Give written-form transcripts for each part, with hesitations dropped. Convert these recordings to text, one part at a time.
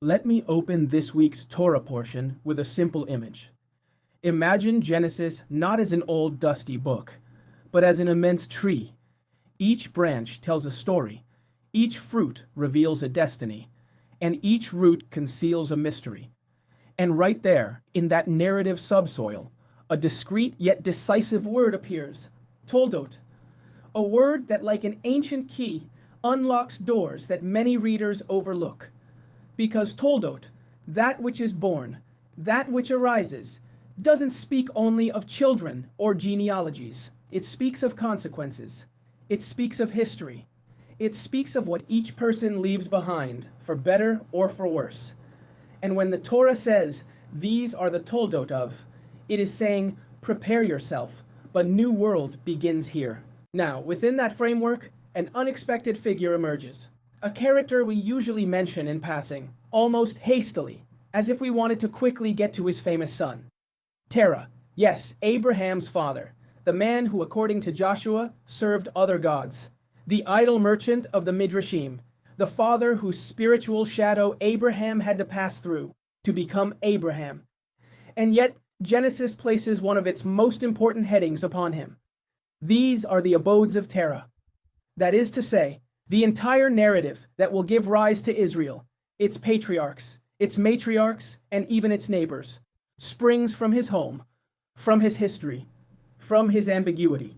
Let me open this week's Torah portion with a simple image. Imagine Genesis not as an old dusty book, but as an immense tree. Each branch tells a story, each fruit reveals a destiny, and each root conceals a mystery. And right there, in that narrative subsoil, a discreet yet decisive word appears, Toldot, a word that, like an ancient key, unlocks doors that many readers overlook. Because Toldot, that which is born, that which arises, doesn't speak only of children or genealogies. It speaks of consequences. It speaks of history. It speaks of what each person leaves behind, for better or for worse. And when the Torah says, these are the Toldot of, it is saying, prepare yourself, but new world begins here. Now, within that framework, an unexpected figure emerges. A character we usually mention in passing, almost hastily, as if we wanted to quickly get to his famous son. Terah, yes, Abraham's father, the man who, according to Joshua, served other gods. The idol merchant of the Midrashim, the father whose spiritual shadow Abraham had to pass through to become Abraham. And yet, Genesis places one of its most important headings upon him. These are the abodes of Terah. That is to say, the entire narrative that will give rise to Israel, its patriarchs, its matriarchs, and even its neighbors, springs from his home, from his history, from his ambiguity.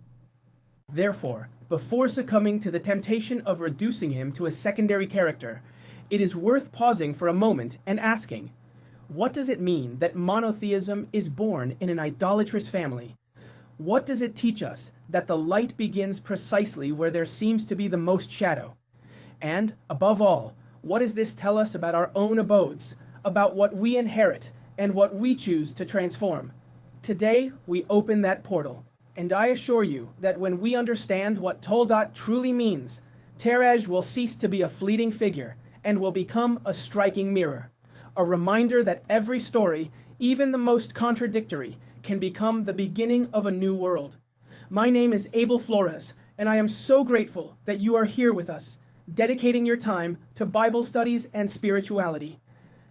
Therefore, before succumbing to the temptation of reducing him to a secondary character, it is worth pausing for a moment and asking, what does it mean that monotheism is born in an idolatrous family? What does it teach us that the light begins precisely where there seems to be the most shadow? And, above all, what does this tell us about our own abodes, about what we inherit, and what we choose to transform? Today, we open that portal, and I assure you that when we understand what Toldot truly means, Terah will cease to be a fleeting figure and will become a striking mirror, a reminder that every story, even the most contradictory, can become the beginning of a new world. My name is Abel Flores, and I am so grateful that you are here with us, dedicating your time to Bible studies and spirituality.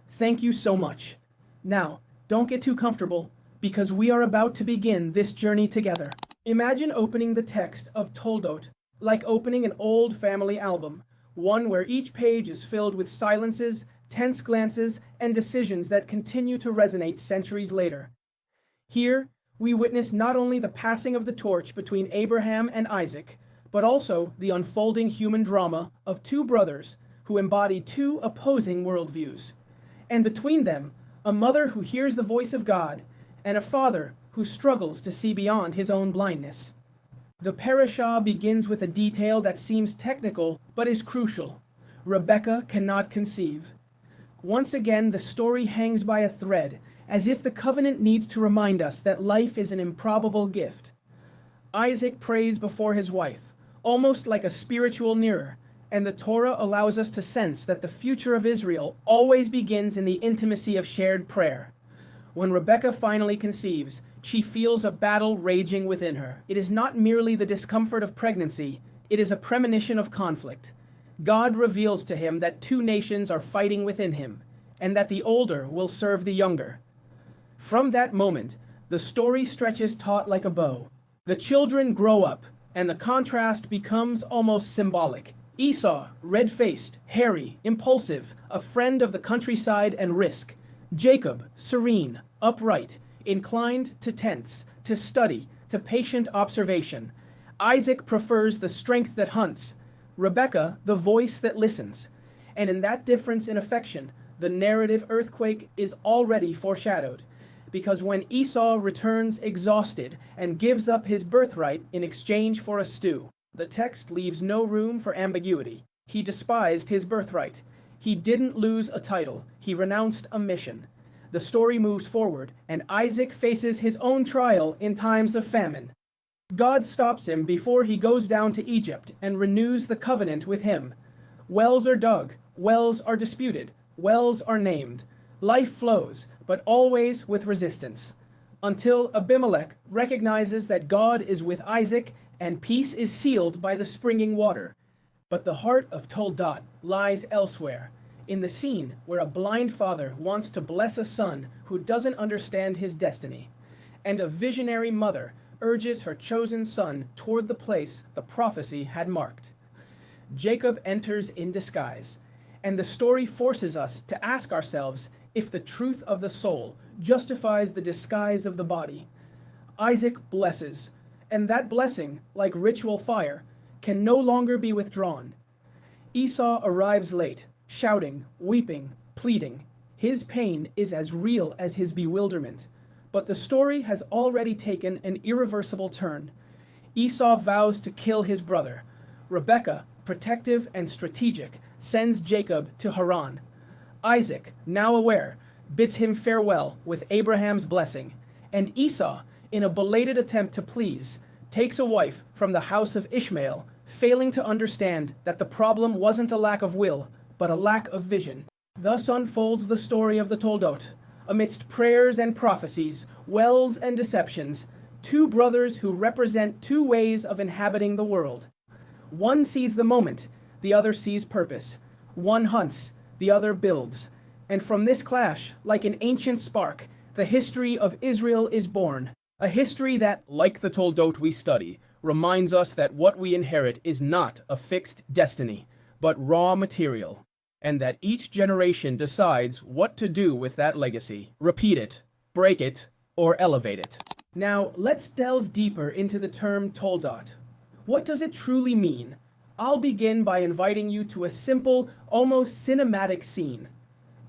Thank you so much. Now, don't get too comfortable, because we are about to begin this journey together. Imagine opening the text of Toldot like opening an old family album, one where each page is filled with silences, tense glances, and decisions that continue to resonate centuries later. Here, we witness not only the passing of the torch between Abraham and Isaac, but also the unfolding human drama of two brothers who embody two opposing worldviews. And between them, a mother who hears the voice of God, and a father who struggles to see beyond his own blindness. The Parashah begins with a detail that seems technical, but is crucial. Rebekah cannot conceive. Once again, the story hangs by a thread, as if the covenant needs to remind us that life is an improbable gift. Isaac prays before his wife, almost like a spiritual mirror, and the Torah allows us to sense that the future of Israel always begins in the intimacy of shared prayer. When Rebekah finally conceives, she feels a battle raging within her. It is not merely the discomfort of pregnancy, it is a premonition of conflict. God reveals to him that two nations are fighting within him, and that the older will serve the younger. From that moment, the story stretches taut like a bow. The children grow up, and the contrast becomes almost symbolic. Esau, red-faced, hairy, impulsive, a friend of the countryside and risk. Jacob, serene, upright, inclined to tense, to study, to patient observation. Isaac prefers the strength that hunts. Rebekah, the voice that listens. And in that difference in affection, the narrative earthquake is already foreshadowed. Because when Esau returns exhausted and gives up his birthright in exchange for a stew, the text leaves no room for ambiguity. He despised his birthright. He didn't lose a title. He renounced a mission. The story moves forward, and Isaac faces his own trial in times of famine. God stops him before he goes down to Egypt and renews the covenant with him. Wells are dug, wells are disputed, wells are named. Life flows, but always with resistance, until Abimelech recognizes that God is with Isaac and peace is sealed by the springing water. But the heart of Toldot lies elsewhere. in the scene where a blind father wants to bless a son who doesn't understand his destiny, and a visionary mother urges her chosen son toward the place the prophecy had marked. Jacob enters in disguise, and the story forces us to ask ourselves if the truth of the soul justifies the disguise of the body. Isaac blesses, and that blessing, like ritual fire, can no longer be withdrawn. Esau arrives late, shouting, weeping, pleading. His pain is as real as his bewilderment. But the story has already taken an irreversible turn. Esau vows to kill his brother. Rebekah, protective and strategic, sends Jacob to Haran. Isaac, now aware, bids him farewell with Abraham's blessing. And Esau, in a belated attempt to please, takes a wife from the house of Ishmael, failing to understand that the problem wasn't a lack of will, but a lack of vision. Thus unfolds the story of the Toldot. Amidst prayers and prophecies, wells and deceptions, two brothers who represent two ways of inhabiting the world. One sees the moment, the other sees purpose. One hunts, the other builds. And from this clash, like an ancient spark, the history of Israel is born. A history that, like the Toldot we study, reminds us that what we inherit is not a fixed destiny, but raw material, and that each generation decides what to do with that legacy, repeat it, break it, or elevate it. Now, let's delve deeper into the term Toldot. What does it truly mean? I'll begin by inviting you to a simple, almost cinematic scene.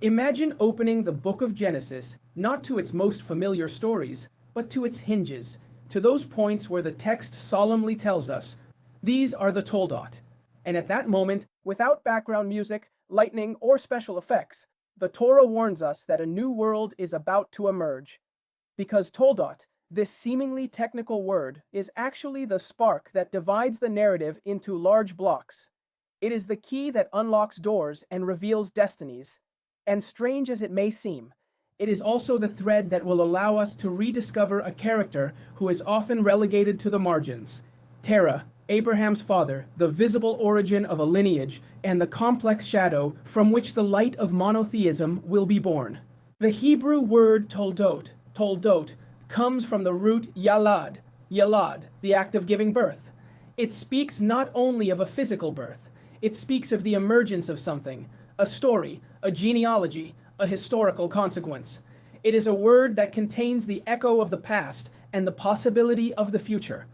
Imagine opening the book of Genesis, not to its most familiar stories, but to its hinges, to those points where the text solemnly tells us, these are the Toldot. And at that moment, without background music, lightning, or special effects, the Torah warns us that a new world is about to emerge. Because Toldot, this seemingly technical word, is actually the spark that divides the narrative into large blocks. It is the key that unlocks doors and reveals destinies. And strange as it may seem, it is also the thread that will allow us to rediscover a character who is often relegated to the margins. Terah, Abraham's father, the visible origin of a lineage, and the complex shadow from which the light of monotheism will be born. The Hebrew word toldot, comes from the root yalad, the act of giving birth. It speaks not only of a physical birth, it speaks of the emergence of something, a story, a genealogy, a historical consequence. It is a word that contains the echo of the past and the possibility of the future.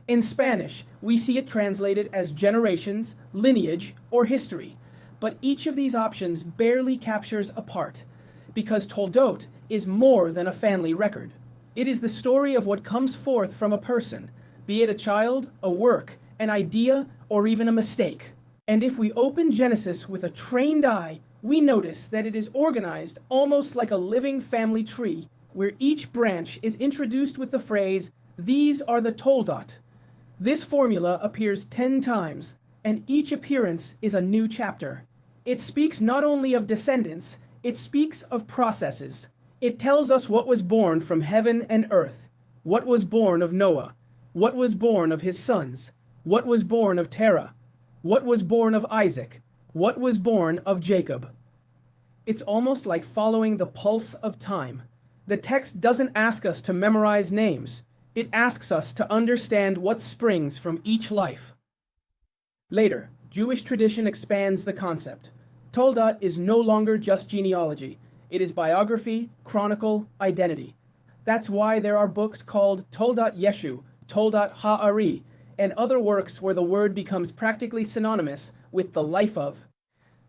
In Spanish, we see it translated as generations, lineage, or history, but each of these options barely captures a part, because Toldot is more than a family record. It is the story of what comes forth from a person, be it a child, a work, an idea, or even a mistake. And if we open Genesis with a trained eye, we notice that it is organized almost like a living family tree, where each branch is introduced with the phrase, "These are the Toldot." This formula appears 10 times, and each appearance is a new chapter. It speaks not only of descendants, it speaks of processes. It tells us what was born from heaven and earth, what was born of Noah, what was born of his sons, what was born of Terah, what was born of Isaac, what was born of Jacob. It's almost like following the pulse of time. The text doesn't ask us to memorize names. It asks us to understand what springs from each life. Later, Jewish tradition expands the concept. Toldot is no longer just genealogy. It is biography, chronicle, identity. That's why there are books called Toldot Yeshu, Toldot Ha'ari, and other works where the word becomes practically synonymous with the life of.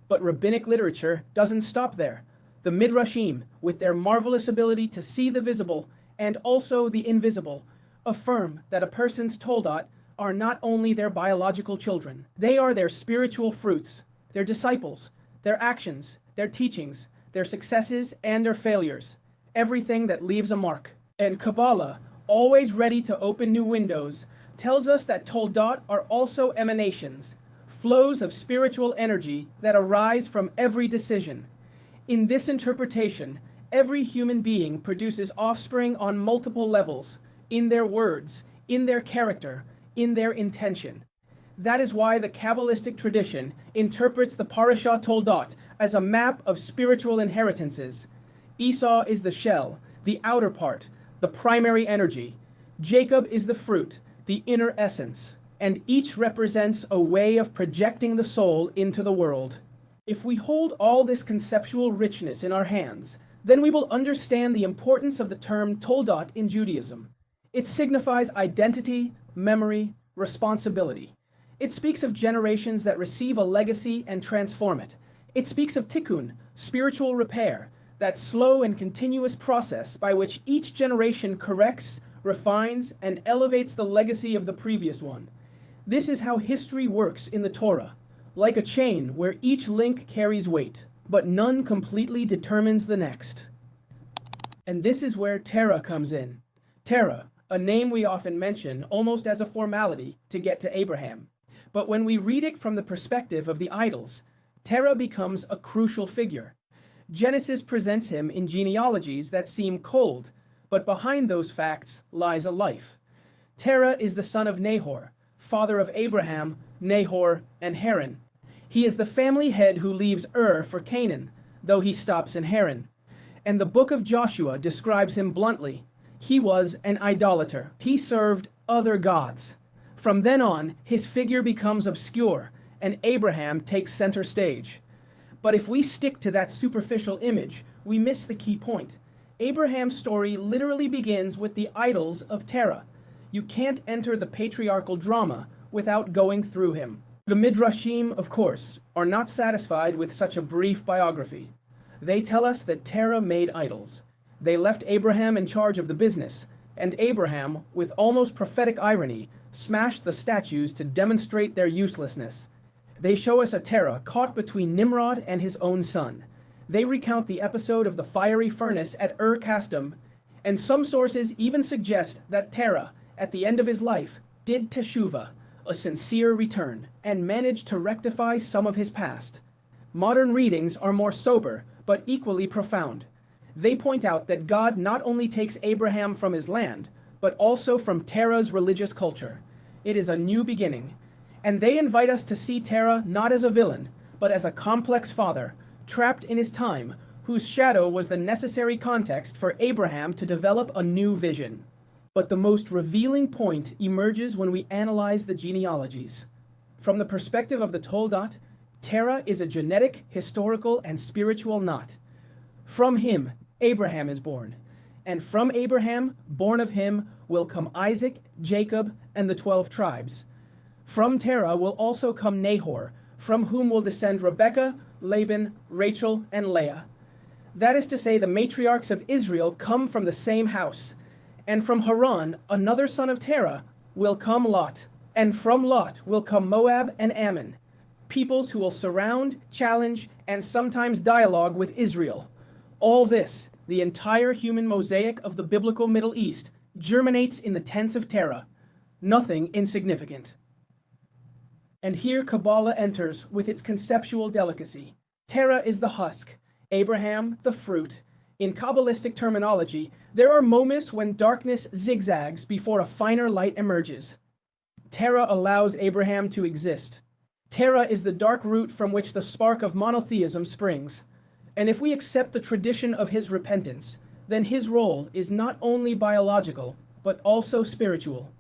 But rabbinic literature doesn't stop there. The Midrashim, with their marvelous ability to see the visible and also the invisible, affirm that a person's Toldot are not only their biological children. They are their spiritual fruits, their disciples, their actions, their teachings, their successes and their failures, everything that leaves a mark. And Kabbalah, always ready to open new windows, tells us that Toldot are also emanations, flows of spiritual energy that arise from every decision. In this interpretation, every human being produces offspring on multiple levels, in their words, in their character, in their intention. That is why the Kabbalistic tradition interprets the Parashah Toldot as a map of spiritual inheritances. Esau is the shell, the outer part, the primary energy. Jacob is the fruit, the inner essence, and each represents a way of projecting the soul into the world. If we hold all this conceptual richness in our hands, then we will understand the importance of the term Toldot in Judaism. It signifies identity, memory, responsibility. It speaks of generations that receive a legacy and transform it. It speaks of tikkun, spiritual repair, that slow and continuous process by which each generation corrects, refines, and elevates the legacy of the previous one. This is how history works in the Torah, like a chain where each link carries weight, but none completely determines the next. And this is where Terah comes in. Terah, a name we often mention almost as a formality to get to Abraham. But when we read it from the perspective of the idols, Terah becomes a crucial figure. Genesis presents him in genealogies that seem cold, but behind those facts lies a life. Terah is the son of Nahor, father of Abraham, Nahor, and Haran. He is the family head who leaves Ur for Canaan, though he stops in Haran. And the book of Joshua describes him bluntly. He was an idolater. He served other gods. From then on, his figure becomes obscure, and Abraham takes center stage. But if we stick to that superficial image, we miss the key point. Abraham's story literally begins with the idols of Terah. You can't enter the patriarchal drama without going through him. The Midrashim, of course, are not satisfied with such a brief biography. They tell us that Terah made idols. They left Abraham in charge of the business, and Abraham, with almost prophetic irony, smashed the statues to demonstrate their uselessness. They show us a Terah caught between Nimrod and his own son. They recount the episode of the fiery furnace at Ur Kasdim, and some sources even suggest that Terah, at the end of his life, did teshuvah, a sincere return, and managed to rectify some of his past. Modern readings are more sober, but equally profound. They point out that God not only takes Abraham from his land, but also from Terah's religious culture. It is a new beginning. And they invite us to see Terah not as a villain, but as a complex father, trapped in his time, whose shadow was the necessary context for Abraham to develop a new vision. But the most revealing point emerges when we analyze the genealogies. From the perspective of the Toldot, Terah is a genetic, historical, and spiritual knot. From him, Abraham is born. And from Abraham, born of him, will come Isaac, Jacob, and the 12 tribes. From Terah will also come Nahor, from whom will descend Rebekah, Laban, Rachel, and Leah. That is to say, the matriarchs of Israel come from the same house. And from Haran, another son of Terah, will come Lot. And from Lot will come Moab and Ammon, peoples who will surround, challenge, and sometimes dialogue with Israel. All this, the entire human mosaic of the biblical Middle East, germinates in the tents of Terah. Nothing insignificant. And here Kabbalah enters with its conceptual delicacy. Terah is the husk, Abraham the fruit. In Kabbalistic terminology, there are moments when darkness zigzags before a finer light emerges. Terah allows Abraham to exist. Terah is the dark root from which the spark of monotheism springs. And if we accept the tradition of his repentance, then his role is not only biological, but also spiritual.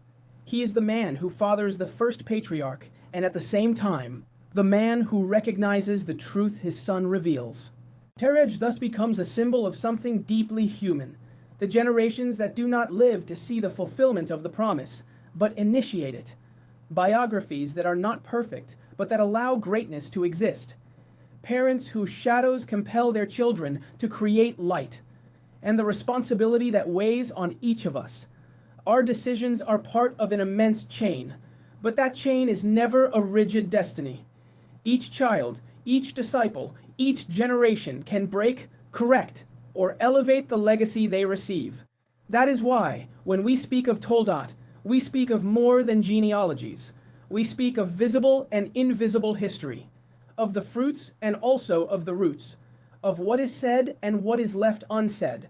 He is the man who fathers the first patriarch, and at the same time, the man who recognizes the truth his son reveals. Terah thus becomes a symbol of something deeply human, the generations that do not live to see the fulfillment of the promise, but initiate it. Biographies that are not perfect, but that allow greatness to exist. Parents whose shadows compel their children to create light, and the responsibility that weighs on each of us. Our decisions are part of an immense chain, but that chain is never a rigid destiny. Each child, each disciple, each generation can break, correct, or elevate the legacy they receive. That is why, when we speak of Toldot, we speak of more than genealogies. We speak of visible and invisible history, of the fruits and also of the roots, of what is said and what is left unsaid,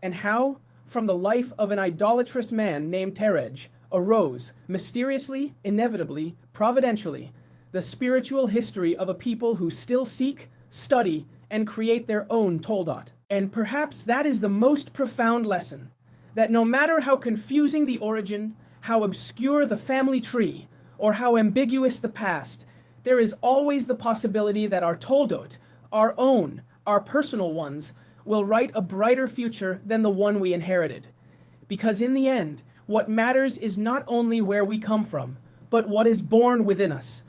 and how, from the life of an idolatrous man named Terah, arose, mysteriously, inevitably, providentially, the spiritual history of a people who still seek, study, and create their own Toldot. And perhaps that is the most profound lesson, that no matter how confusing the origin, how obscure the family tree, or how ambiguous the past, there is always the possibility that our Toldot, our own, our personal ones, will write a brighter future than the one we inherited. Because in the end, what matters is not only where we come from, but what is born within us.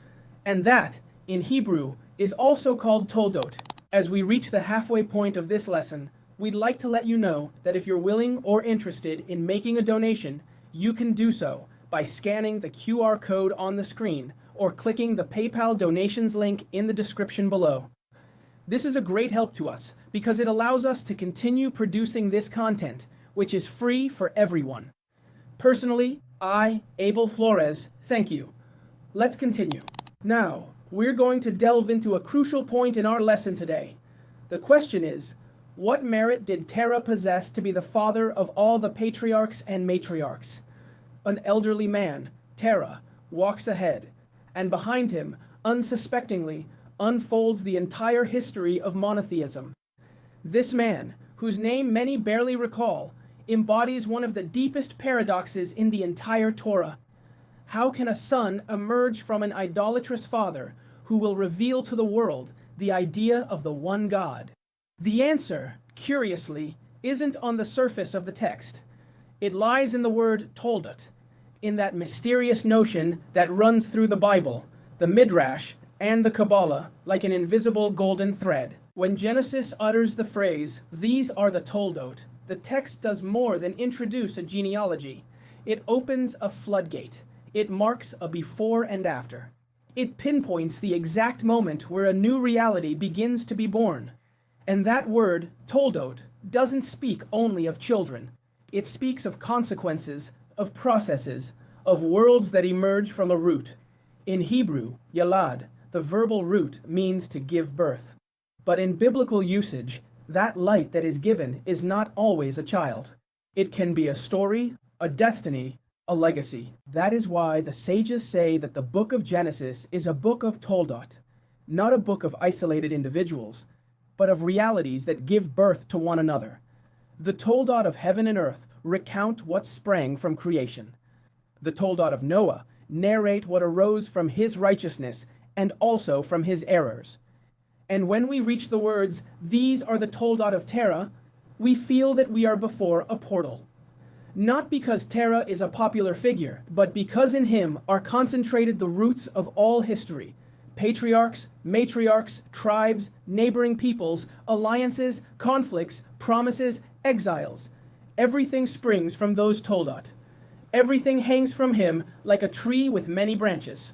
And that, in Hebrew, is also called Toldot. As we reach the halfway point of this lesson, we'd like to let you know that if you're willing or interested in making a donation, you can do so by scanning the QR code on the screen or clicking the PayPal donations link in the description below. This is a great help to us because it allows us to continue producing this content, which is free for everyone. Personally, I, Abel Flores, thank you. Let's continue. Now, we're going to delve into a crucial point in our lesson today. The question is, what merit did Terah possess to be the father of all the patriarchs and matriarchs? An elderly man, Terah, walks ahead, and behind him, unsuspectingly, unfolds the entire history of monotheism. This man, whose name many barely recall, embodies one of the deepest paradoxes in the entire Torah. How can a son emerge from an idolatrous father who will reveal to the world the idea of the one God? The answer, curiously, isn't on the surface of the text. It lies in the word Toldot, in that mysterious notion that runs through the Bible, the Midrash, and the Kabbalah like an invisible golden thread. When Genesis utters the phrase, "These are the Toldot," the text does more than introduce a genealogy. It opens a floodgate. It marks a before and after. It pinpoints the exact moment where a new reality begins to be born. And that word, Toldot, doesn't speak only of children. It speaks of consequences, of processes, of worlds that emerge from a root. In Hebrew, yalad, the verbal root means to give birth. But in biblical usage, that light that is given is not always a child. It can be a story, a destiny, a legacy. That is why the sages say that the book of Genesis is a book of Toldot, not a book of isolated individuals, but of realities that give birth to one another. The Toldot of heaven and earth recount what sprang from creation. The Toldot of Noah narrate what arose from his righteousness and also from his errors. And when we reach the words, "These are the Toldot of Terah," we feel that we are before a portal. Not because Terah is a popular figure, but because in him are concentrated the roots of all history. Patriarchs, matriarchs, tribes, neighboring peoples, alliances, conflicts, promises, exiles. Everything springs from those Toldot. Everything hangs from him like a tree with many branches.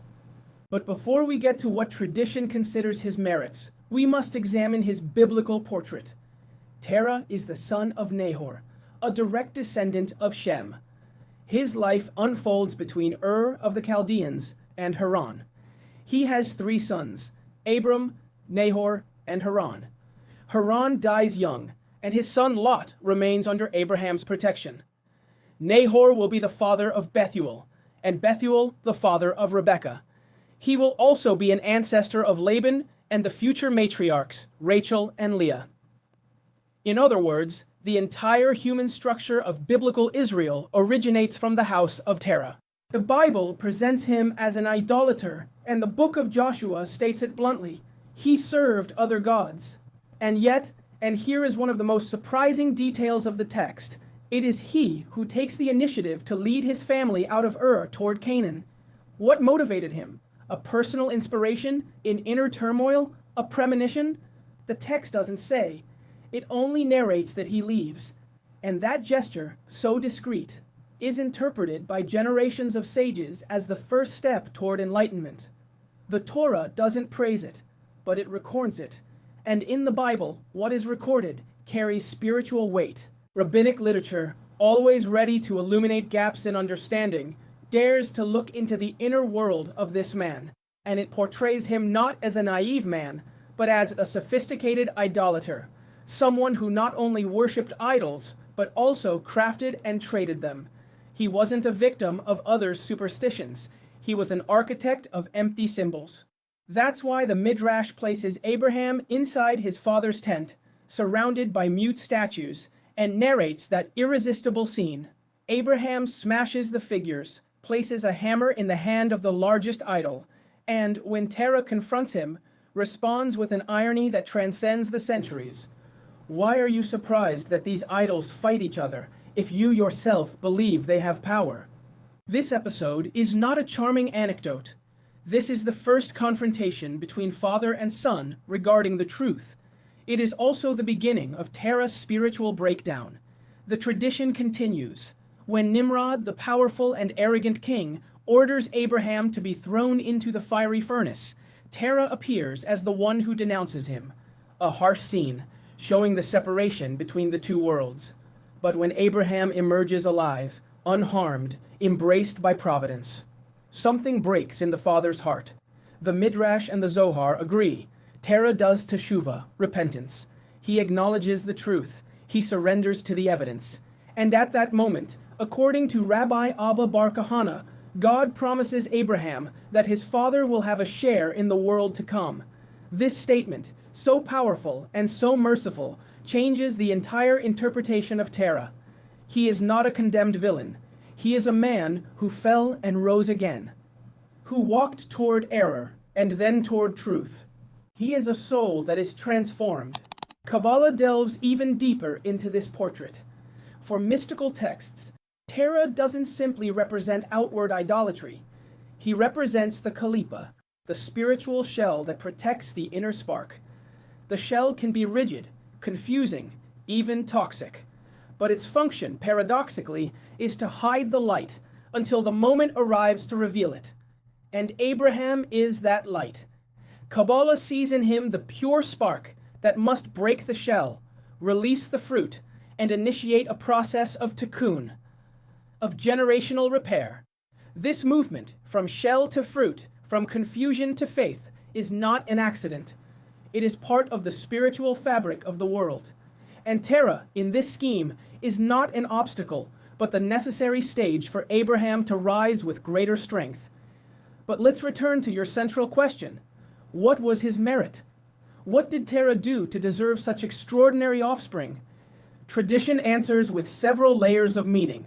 But before we get to what tradition considers his merits, we must examine his biblical portrait. Terah is the son of Nahor, a direct descendant of Shem. His life unfolds between Ur of the Chaldeans and Haran. He has 3 sons, Abram, Nahor, and Haran. Haran dies young, and his son Lot remains under Abraham's protection. Nahor will be the father of Bethuel, and Bethuel the father of Rebekah. He will also be an ancestor of Laban and the future matriarchs, Rachel and Leah. In other words, the entire human structure of biblical Israel originates from the house of Terah. The Bible presents him as an idolater, and the book of Joshua states it bluntly. He served other gods. And yet, and here is one of the most surprising details of the text, it is he who takes the initiative to lead his family out of Ur toward Canaan. What motivated him? A personal inspiration? In inner turmoil? A premonition? The text doesn't say. It only narrates that he leaves. And that gesture, so discreet, is interpreted by generations of sages as the first step toward enlightenment. The Torah doesn't praise it, but it records it. And in the Bible, what is recorded carries spiritual weight. Rabbinic literature, always ready to illuminate gaps in understanding, dares to look into the inner world of this man, and it portrays him not as a naive man, but as a sophisticated idolater, someone who not only worshipped idols, but also crafted and traded them. He wasn't a victim of others' superstitions. He was an architect of empty symbols. That's why the Midrash places Abraham inside his father's tent, surrounded by mute statues, and narrates that irresistible scene. Abraham smashes the figures, places a hammer in the hand of the largest idol, and, when Terah confronts him, responds with an irony that transcends the centuries. Why are you surprised that these idols fight each other if you yourself believe they have power? This episode is not a charming anecdote. This is the first confrontation between father and son regarding the truth. It is also the beginning of Terah's spiritual breakdown. The tradition continues. When Nimrod, the powerful and arrogant king, orders Abraham to be thrown into the fiery furnace, Terah appears as the one who denounces him. A harsh scene, showing the separation between the two worlds. But when Abraham emerges alive, unharmed, embraced by providence, something breaks in the father's heart. The Midrash and the Zohar agree. Terah does teshuvah, repentance. He acknowledges the truth. He surrenders to the evidence. And at that moment, according to Rabbi Abba Bar Kahana, God promises Abraham that his father will have a share in the world to come. This statement, so powerful and so merciful, changes the entire interpretation of Terah. He is not a condemned villain. He is a man who fell and rose again, who walked toward error and then toward truth. He is a soul that is transformed. Kabbalah delves even deeper into this portrait. For mystical texts, Terah doesn't simply represent outward idolatry. He represents the kalipa, the spiritual shell that protects the inner spark. The shell can be rigid, confusing, even toxic. But its function, paradoxically, is to hide the light until the moment arrives to reveal it. And Abraham is that light. Kabbalah sees in him the pure spark that must break the shell, release the fruit, and initiate a process of tikkun, of generational repair. This movement, from shell to fruit, from confusion to faith, is not an accident. It is part of the spiritual fabric of the world. And Terah, in this scheme, is not an obstacle, but the necessary stage for Abraham to rise with greater strength. But let's return to your central question. What was his merit? What did Terah do to deserve such extraordinary offspring? Tradition answers with several layers of meaning.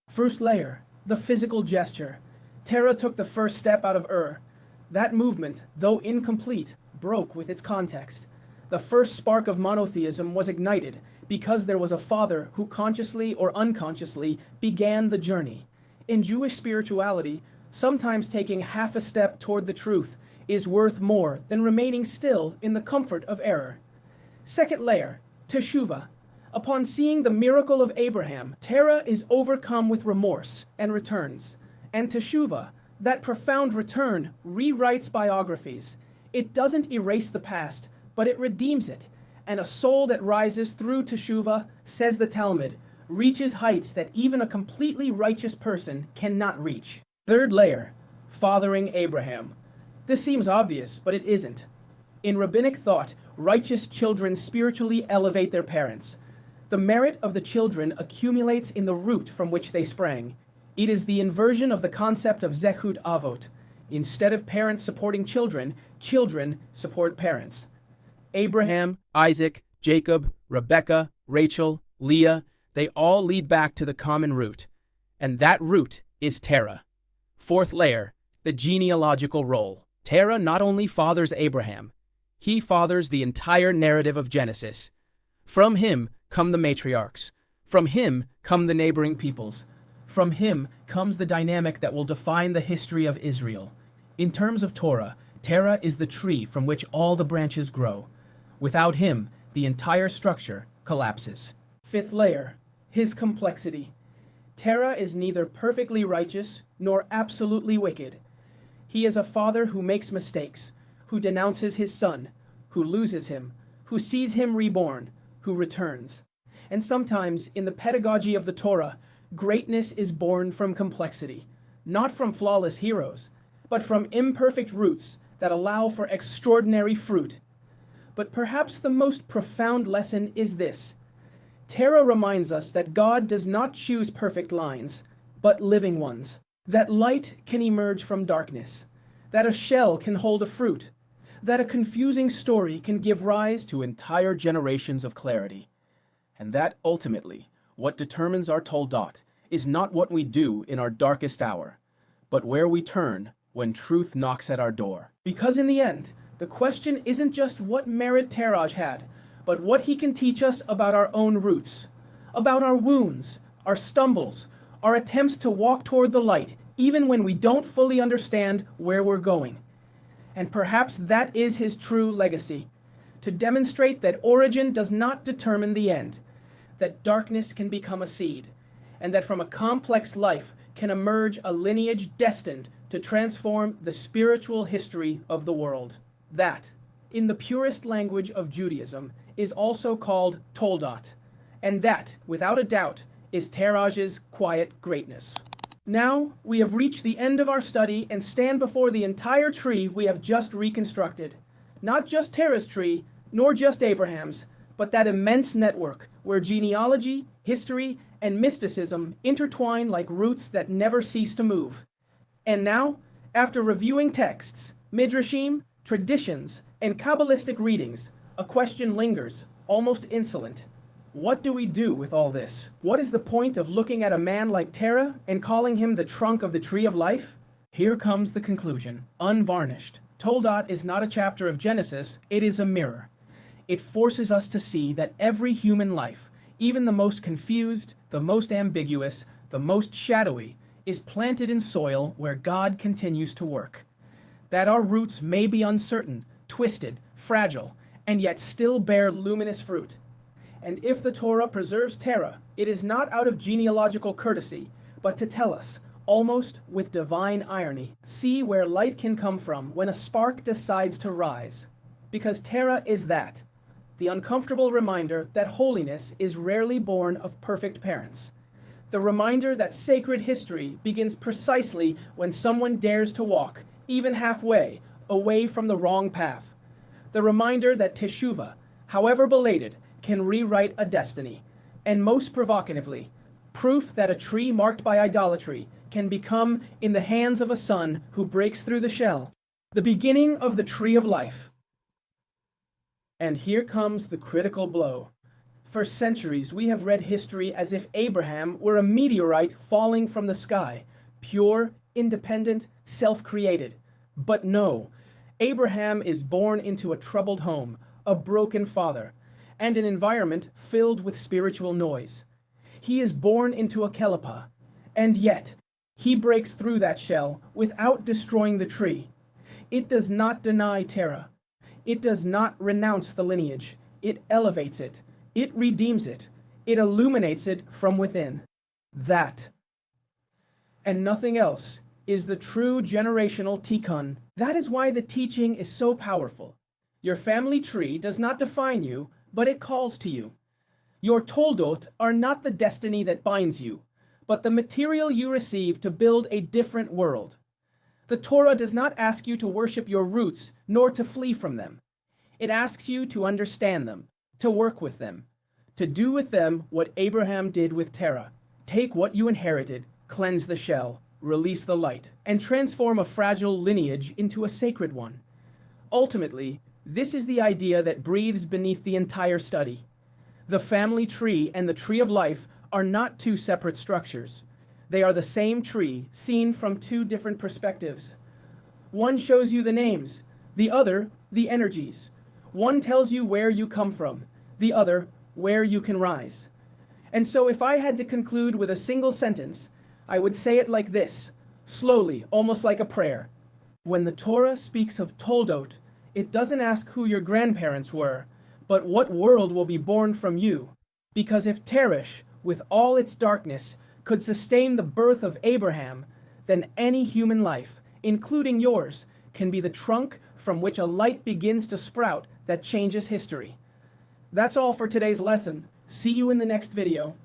First layer, the physical gesture. Terah took the first step out of Ur. That movement, though incomplete, broke with its context. The first spark of monotheism was ignited because there was a father who consciously or unconsciously began the journey. In Jewish spirituality, sometimes taking half a step toward the truth is worth more than remaining still in the comfort of error. Second layer, teshuvah. Upon seeing the miracle of Abraham, Terah is overcome with remorse and returns. And teshuvah, that profound return, rewrites biographies. It doesn't erase the past, but it redeems it. And a soul that rises through teshuvah, says the Talmud, reaches heights that even a completely righteous person cannot reach. Third layer, fathering Abraham. This seems obvious, but it isn't. In rabbinic thought, righteous children spiritually elevate their parents. The merit of the children accumulates in the root from which they sprang. It is the inversion of the concept of zechut avot. Instead of parents supporting children, children support parents. Abraham, Isaac, Jacob, Rebekah, Rachel, Leah, they all lead back to the common root. And that root is Terah. Fourth layer, the genealogical role. Terah not only fathers Abraham, he fathers the entire narrative of Genesis. From him come the matriarchs. From him come the neighboring peoples. From him comes the dynamic that will define the history of Israel. In terms of Torah, Terah is the tree from which all the branches grow. Without him, the entire structure collapses. Fifth layer, his complexity. Terah is neither perfectly righteous nor absolutely wicked. He is a father who makes mistakes, who denounces his son, who loses him, who sees him reborn, who returns. And sometimes, in the pedagogy of the Torah, greatness is born from complexity, not from flawless heroes, but from imperfect roots that allow for extraordinary fruit. But perhaps the most profound lesson is this. Terah reminds us that God does not choose perfect lines, but living ones. That light can emerge from darkness. that a shell can hold a fruit, that a confusing story can give rise to entire generations of clarity, and that ultimately what determines our Toldot is not what we do in our darkest hour, but where we turn when truth knocks at our door. Because in the end, the question isn't just what merit Terah had, but what he can teach us about our own roots, about our wounds, our stumbles, our attempts to walk toward the light, even when we don't fully understand where we're going. And perhaps that is his true legacy, to demonstrate that origin does not determine the end, that darkness can become a seed, and that from a complex life can emerge a lineage destined to transform the spiritual history of the world. That, in the purest language of Judaism, is also called Toldot, and that, without a doubt, is Terah's quiet greatness. Now, we have reached the end of our study and stand before the entire tree we have just reconstructed. Not just Terah's tree, nor just Abraham's, but that immense network where genealogy, history, and mysticism intertwine like roots that never cease to move. And now, after reviewing texts, Midrashim, traditions, and Kabbalistic readings, a question lingers, almost insolent. What do we do with all this? What is the point of looking at a man like Terah and calling him the trunk of the tree of life? Here comes the conclusion, unvarnished. Toldot is not a chapter of Genesis, it is a mirror. It forces us to see that every human life, even the most confused, the most ambiguous, the most shadowy, is planted in soil where God continues to work. That our roots may be uncertain, twisted, fragile, and yet still bear luminous fruit. And if the Torah preserves Terah, it is not out of genealogical courtesy, but to tell us, almost with divine irony, see where light can come from when a spark decides to rise. Because Terah is that, the uncomfortable reminder that holiness is rarely born of perfect parents. The reminder that sacred history begins precisely when someone dares to walk, even halfway, away from the wrong path. The reminder that teshuvah, however belated, can rewrite a destiny. And most provocatively, proof that a tree marked by idolatry can become, in the hands of a son who breaks through the shell, the beginning of the tree of life. And here comes the critical blow. For centuries, we have read history as if Abraham were a meteorite falling from the sky, pure, independent, self-created. But no, Abraham is born into a troubled home, a broken father, and an environment filled with spiritual noise. He is born into a kelipah, and yet he breaks through that shell without destroying the tree. It does not deny Terah. It does not renounce the lineage. It elevates it. It redeems it. It illuminates it from within. That, and nothing else, is the true generational tikkun. That is why the teaching is so powerful. Your family tree does not define you, but it calls to you. Your Toldot are not the destiny that binds you, but the material you receive to build a different world. The Torah does not ask you to worship your roots, nor to flee from them. It asks you to understand them, to work with them, to do with them what Abraham did with Terah. Take what you inherited, cleanse the shell, release the light, and transform a fragile lineage into a sacred one. Ultimately, this is the idea that breathes beneath the entire study. The family tree and the tree of life are not two separate structures. They are the same tree, seen from two different perspectives. One shows you the names, the other, the energies. One tells you where you come from, the other, where you can rise. And so if I had to conclude with a single sentence, I would say it like this, slowly, almost like a prayer. When the Torah speaks of Toldot, it doesn't ask who your grandparents were, but what world will be born from you. Because if Terah, with all its darkness, could sustain the birth of Abraham, then any human life, including yours, can be the trunk from which a light begins to sprout that changes history. That's all for today's lesson. See you in the next video.